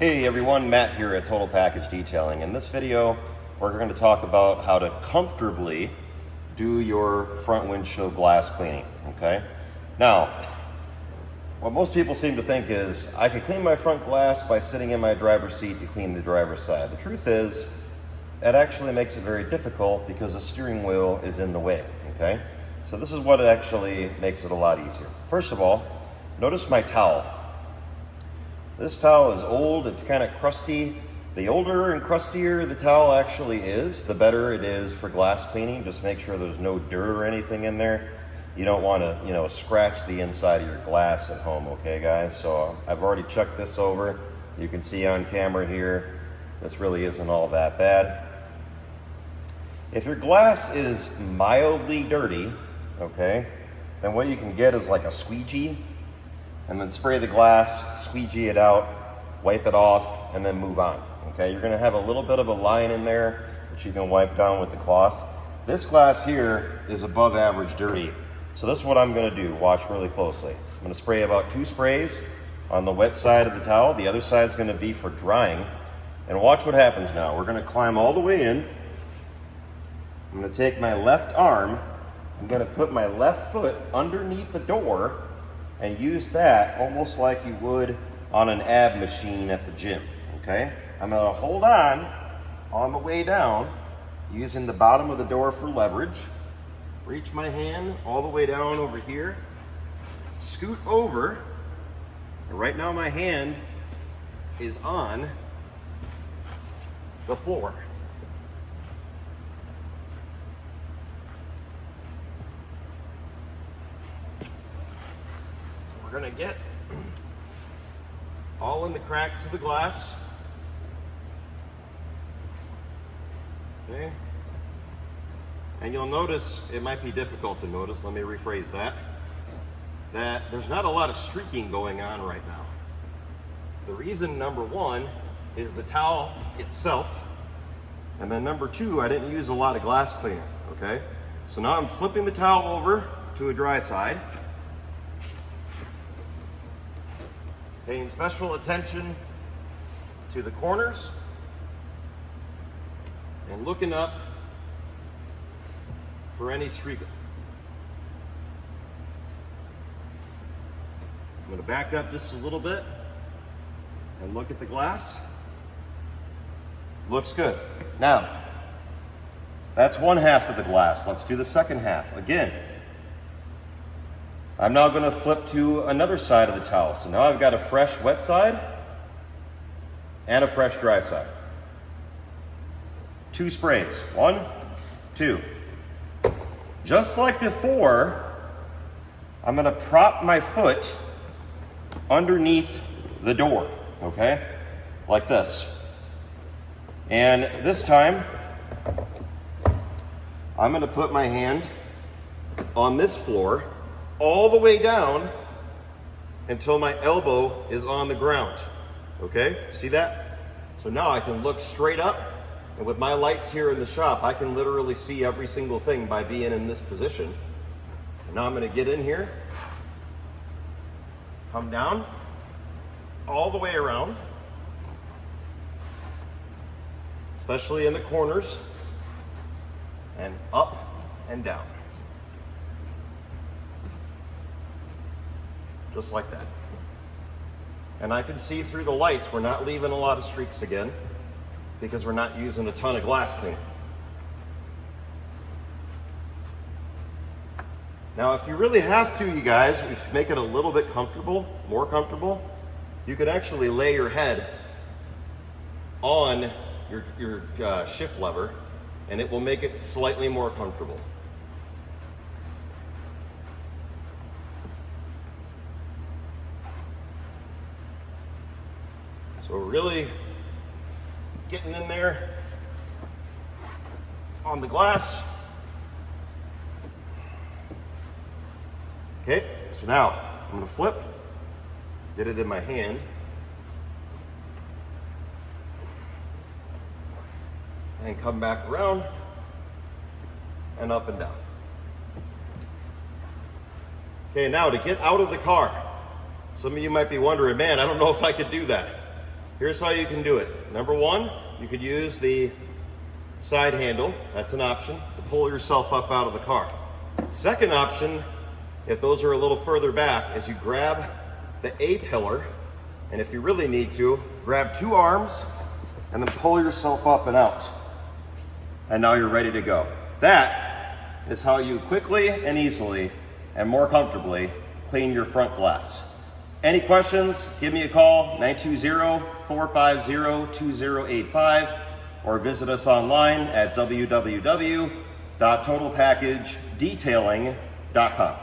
Hey everyone, Matt here at Total Package Detailing. In this video, we're going to talk about how to comfortably do your front windshield glass cleaning, okay? Now, what most people seem to think is, I can clean my front glass by sitting in my driver's seat to clean the driver's side. The truth is, that actually makes it very difficult because the steering wheel is in the way, okay? So this is what actually makes it a lot easier. First of all, notice my towel. This towel is old, it's kind of crusty. The older and crustier the towel actually is, the better it is for glass cleaning. Just make sure there's no dirt or anything in there. You don't want to, scratch the inside of your glass at home, okay guys? So I've already checked this over. You can see on camera here, this really isn't all that bad. If your glass is mildly dirty, okay, then what you can get is like a squeegee, and then spray the glass, squeegee it out, wipe it off, and then move on, okay? You're gonna have a little bit of a line in there that you can wipe down with the cloth. This glass here is above average dirty. So this is what I'm gonna do, watch really closely. I'm gonna spray about 2 sprays on the wet side of the towel. The other side's gonna be for drying. And watch what happens now. We're gonna climb all the way in. I'm gonna take my left arm, I'm gonna put my left foot underneath the door and use that almost like you would on an ab machine at the gym, okay? I'm gonna hold on the way down, using the bottom of the door for leverage. Reach my hand all the way down over here, scoot over, and right now my hand is on the floor. We're gonna get all in the cracks of the glass. Okay. And you'll notice, it might be difficult to notice, let me rephrase that there's not a lot of streaking going on right now. The reason, number one, is the towel itself, and then number two, I didn't use a lot of glass cleaner, okay? So now I'm flipping the towel over to a dry side, paying special attention to the corners, and looking up for any streaking. I'm going to back up just a little bit and look at the glass. Looks good. Now, that's one half of the glass. Let's do the second half. Again, I'm now going to flip to another side of the towel. So now I've got a fresh wet side and a fresh dry side. 2 sprays. 1, 2. Just like before, I'm going to prop my foot underneath the door, okay? Like this. And this time, I'm going to put my hand on this floor all the way down until my elbow is on the ground, okay? See that? So now I can look straight up, and with my lights here in the shop, I can literally see every single thing by being in this position. And now I'm gonna get in here, come down, all the way around, especially in the corners, and up and down. Just like that. And I can see through the lights, we're not leaving a lot of streaks again because we're not using a ton of glass cleaner. Now, if you really have to, you guys, if you make it a little bit comfortable, more comfortable, you could actually lay your head on your shift lever, and it will make it slightly more comfortable. So we're really getting in there on the glass. Okay, so now I'm gonna flip, get it in my hand, and come back around and up and down. Okay, now to get out of the car. Some of you might be wondering, man, I don't know if I could do that. Here's how you can do it. Number one, you could use the side handle, that's an option, to pull yourself up out of the car. Second option, if those are a little further back, is you grab the A-pillar, and if you really need to, grab two arms and then pull yourself up and out. And now you're ready to go. That is how you quickly and easily and more comfortably clean your front glass. Any questions, give me a call, 920-450-2085, or visit us online at www.totalpackagedetailing.com.